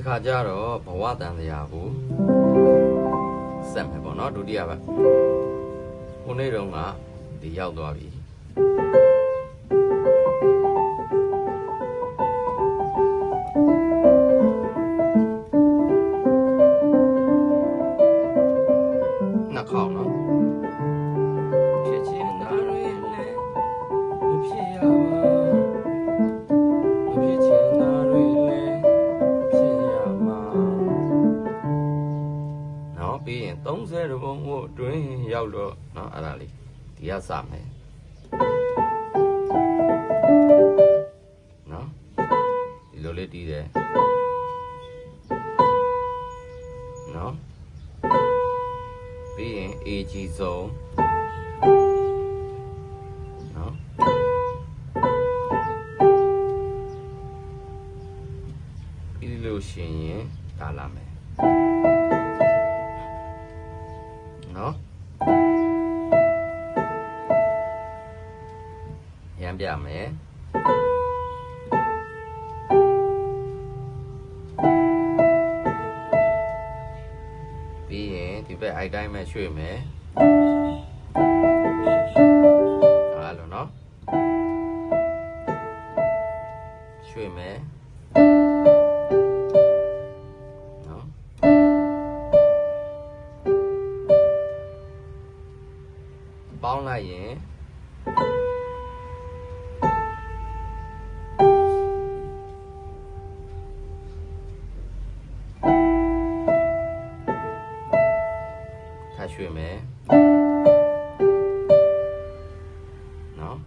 ဒီခါကျတော့ဘဝတန်တရားကိုဆက်မယ်ပေါ့နော်ဒုတိယဘက်ခုနေ့တုန်းကဒီရောက်သွားပြီနှစ်ခေါက်နော်ဖြစ်ချင်တာတွေလည်းမဖြစ်ရပါမဖြစ်ချင်တာတွေလည်းဖြစ်ရမှာနော်ပြီးရင်30ဘုံကိုအတွင်းရောက်တော့နော်အဲ့ဒါလေးဒီကစမယ်နော်ဒီလိုလေးတီးတယ်နော်ပြီးရင် AG ဆုံးနော်ပြီးလို့ရှိရင်ဒါလာမယ်နော်ရမ်းပြမယ်ပြီးရင်ဒီဘက်အိုက်တိုင်းမဲ့ရွှေ့မယ်အဲ့လိုနော်ရွှေ့မယ်နော်ပေါင်းလိုက်ရင်ရွှေ့မယ်နော်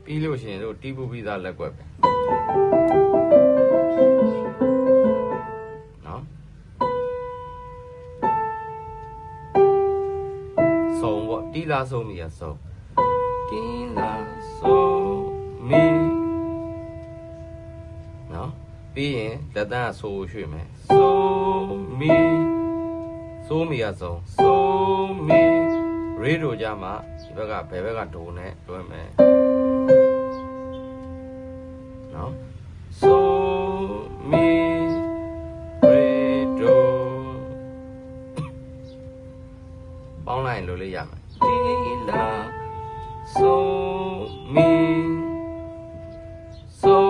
ပြီးလို့ရှိရင်တို့တီးပူပြီးသားလက်ကွက်ပဲနော်ဆုံးပေါ့တီးလားဆုံးမီရဆုံးတီးလားဆုံးမီနော်ပြီးရင်လက်တန်းကဆိုးရွှေ့မယ်ဆိုမီကဆုံးဆိုမီရေဒိုကြမှာဒီဘက်ကဘယ်ဘက်ကဒိုနဲ့တွဲမယ်နော်ဆိုမီရေဒိုပေါင်းလိုက်လို့လေးရမယ်တီလာဆိုမီဆို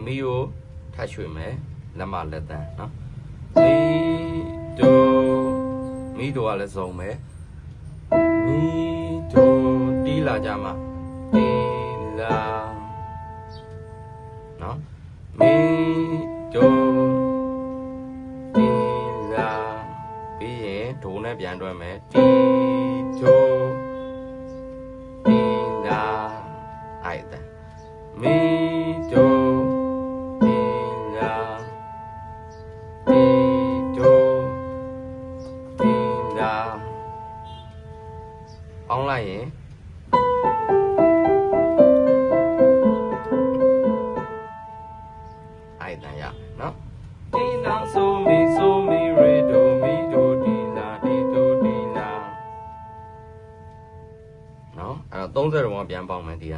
မီကိုထပ်ရွှေ့မယ်လက်မလက်တန်းနော်မီဒိုကလည်းစုံမယ်မီဒိုတီးလာကြမှာတီးလာနော်မီဒိုတီးလာပြီးရင်ဒိုနဲ့ပြန်တွဲမယ်တီဒိုတီးလာအဲ့ဒါမီဒိုပေါင်းလိုက်ရင်အဲ့ဒါရနော်တီလာဆိုမီရေဒိုမီဒိုတီလာနော်အဲ့တော့30တော့ပြန်ပေါင်းမယ်ဒီက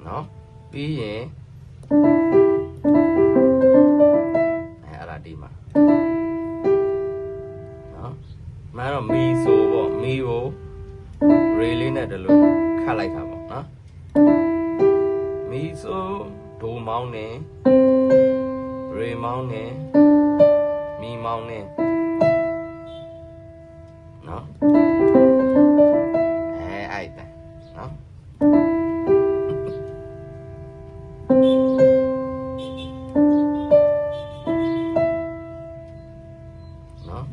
နော်ပြီးရင်အဲ့ဒါဒီမှာနော်မှန်တော့မီဆိုပေါ့မီကိုရေလေးနဲ့တလို့ခတ်လိုက်တာပေါ့နော်မီဆိုဒိုမောင်းနေရေမောင်းနေမီမောင်းနေနော်အဲ့ဒါနော်နော်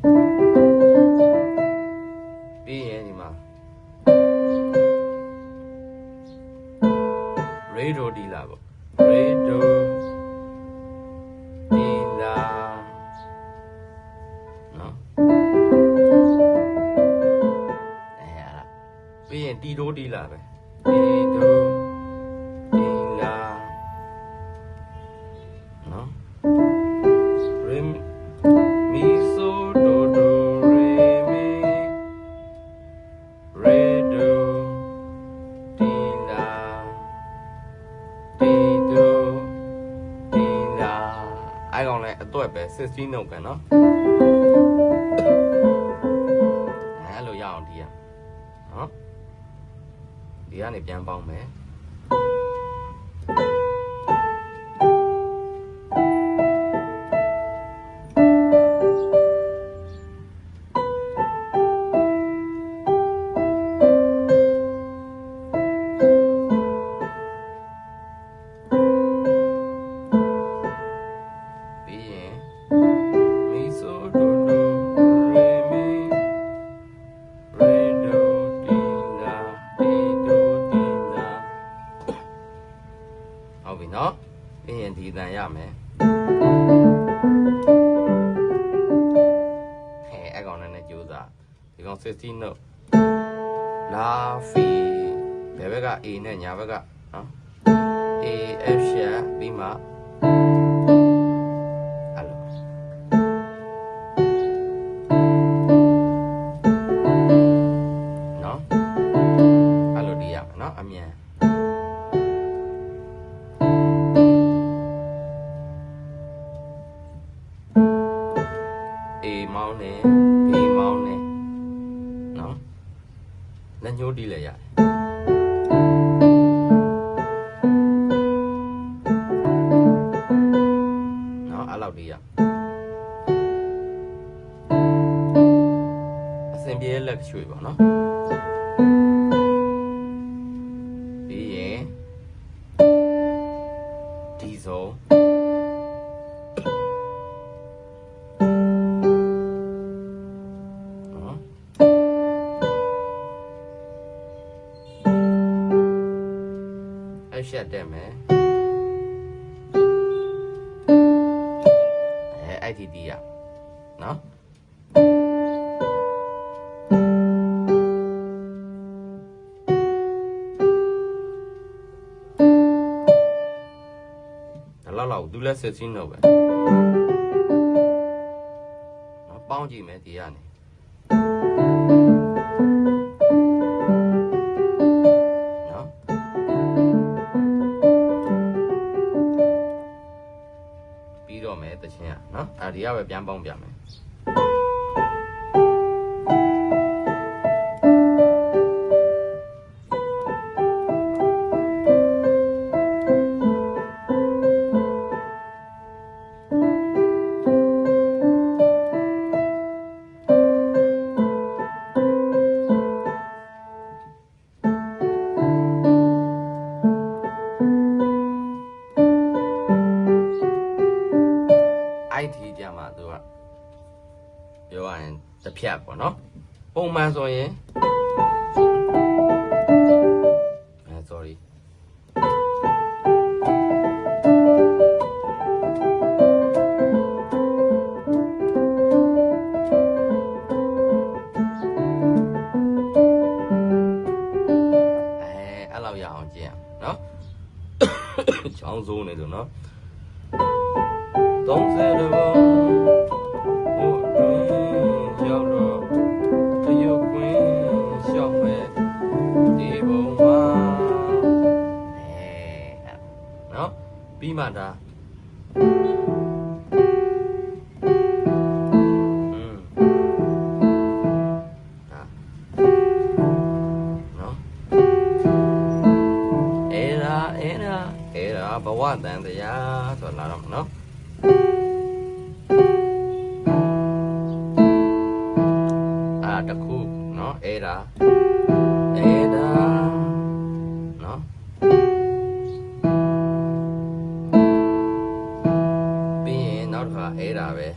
ပြီးရင်ဒီမှာရေဒိုဒီလာပေါ့ရေဒိုဒီလာနော် တီတိုးတီလာပဲတီတိုးတီလာနော်ရေမီဆိုဒိုဒိုရေမီရေဒိုတီလာတီတိုးတီလာအဲ့ကောင်လည်းအတွက်ပဲ16 note ပဲနော်အဲ့လိုရအောင်ဒီရနော်ဒီကနေပြန်ပေါင်းမယ်နော်ပြီးရင်ဒီတန်ရမယ်အဲ့ကောင်နဲ့ကြိုးစားဒီကောင်16 note လာဖီဘယ်ဘက်က A နဲ့ညာဘက်ကနော် A F ရှာပြီးမှအဲ့လိုနော်အဲ့လိုဒီရမယ်နော်အမြန်မောင်းနေဘေးမောင်းနေနော်လက်ညှိုးတီးလည်းရတယ်နော်အဲ့လောက်တီးရအစင်ပြေလက်ရွှေ့ပါနော်ပြီးရင်ဒီဆုံးရှက်တက်မယ်အဲ့ဒီတီးရနော်လောက်သူလည်း16 note ပဲနော်ပေါင်းကြည့်မယ်ဒီကနေတချင်းอ่ะเนาะဒီကပဲပြန်ပေါင်းပြမယ်အဲ့ဒီကြမှာသူကပြောရရင်တစ်ဖြတ်ပေါ့နော်ပုံမှန်ဆိုရင် sorry အဲ့လောက်ရအောင်ကြည့်ရနော်ချောင်းစိုးနေဆိုနော်30ဘောဟိုတွင်ရောက်တော့တရုတ်ကွင်းရှောက်မဲ့ဒီဘုံမှာနော်ပြီးမှဒါအဲ့ဒါဘဝတန်တရားဆိုလာတော့နော်တခုเนาะအဲ့ဒါเนาะပြီးရင်နောက်တစ်ခါအဲ့ဒါပဲ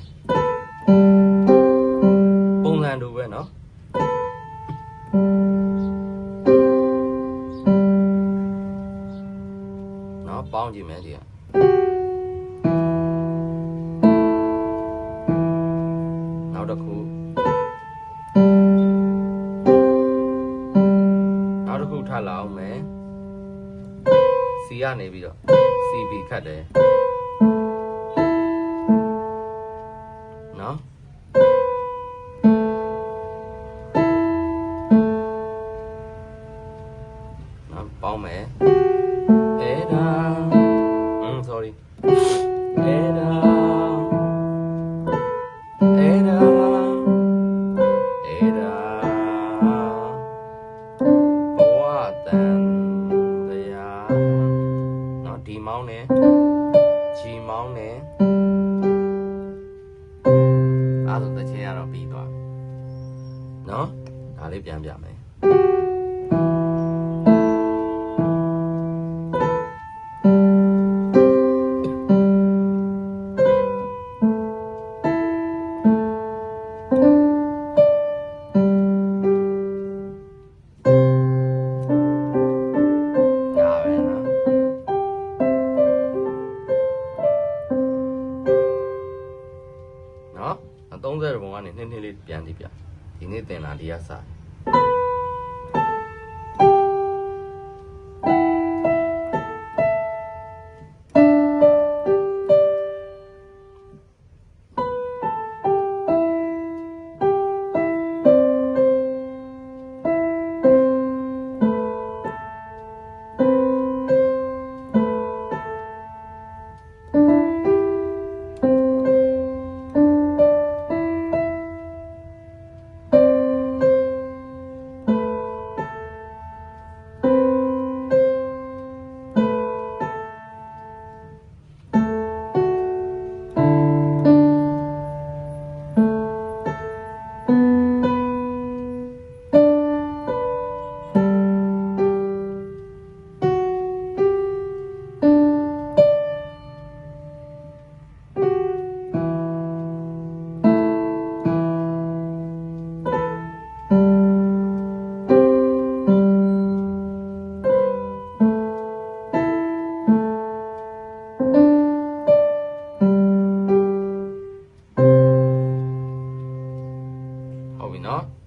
ပုံစံတူပဲเนาะပေါင်းကြည့်မယ်ဒီကနောက်တစ်ခုနောက် ကနေပြီးတော့ CB ခတ်တယ်နော်နော်ပေါင်းမယ်အဲ့ဒါsorry အဲ့ဒါအဲ့ဒါအဲ့ဒါဘဝတန်တရားနော်ဒီမောင်းနဲ့ဂျီမောင်းနဲ့အဲ့ဒါတချင်ရတော့ပြီးသွားနော်ဒါလေးပြန်ပြမယ်30ပုံကနေနှစ်လေးပြန်ကြည့်ပြဒီနေ့တင်လာဒီကစား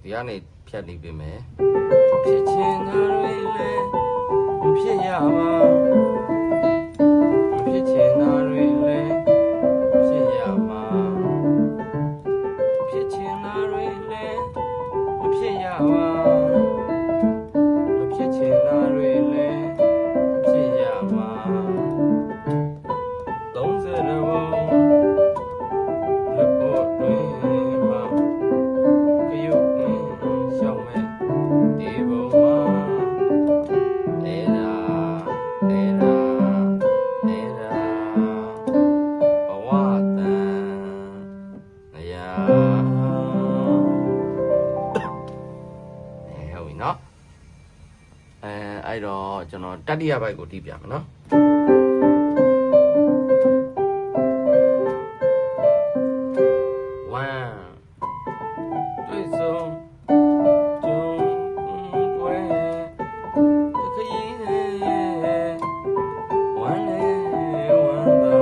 ဒီကနေဖြတ်နေပြီမယ်ဖြစ်ချင်တာတွေလည်းမဖြစ်ရပါမဖြစ်ချင်တာတွေလည်းဖြစ်ရမှာဖြစ်ချင်တာတွေလည်းမဖြစ်ရပါမဖြစ်ချင်တာတွေလည်းဖြစ်ရမှာ30ဘုံလက်ပေါ်တွင်မှာအဲ့တော့ကျွန်တော်တတိယဘိုက်ကိုတီးပြမယ်နော်တွေ့ဆုံးကြုံွယ်တခရင်ဝမ်းလေဝမ်းသာ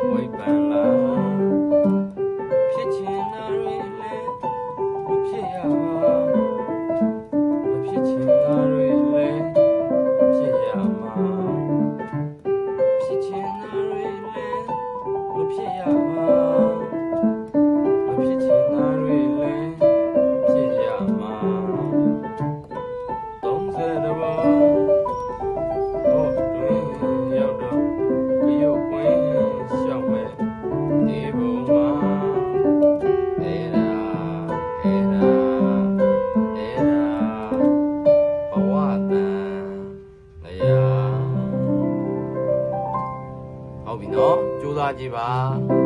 ဝိပန်လာဖြစ်ချင်တာတွေလည်းမဖြစ်ရပါမဖြစ်ချင်တာတွေလည်းဖြစ်ရမှာဖြစ်ချင်တာတွေလည်းမဖြစ်ရပါမဖြစ်ချင်တာတွေလည်းဖြစ်ရမှာ30ဘုံဟိုတွင်ရောက်တော့ရုပ်ကွင်းရှောက်မဲ့ဒီဘုံမှာအဲ့ဒါအဲ့ဒါအဲ့ဒါဘဝတန်တရားဟုတ်ပြီနော်ကြိုးစားကြည့်ပါ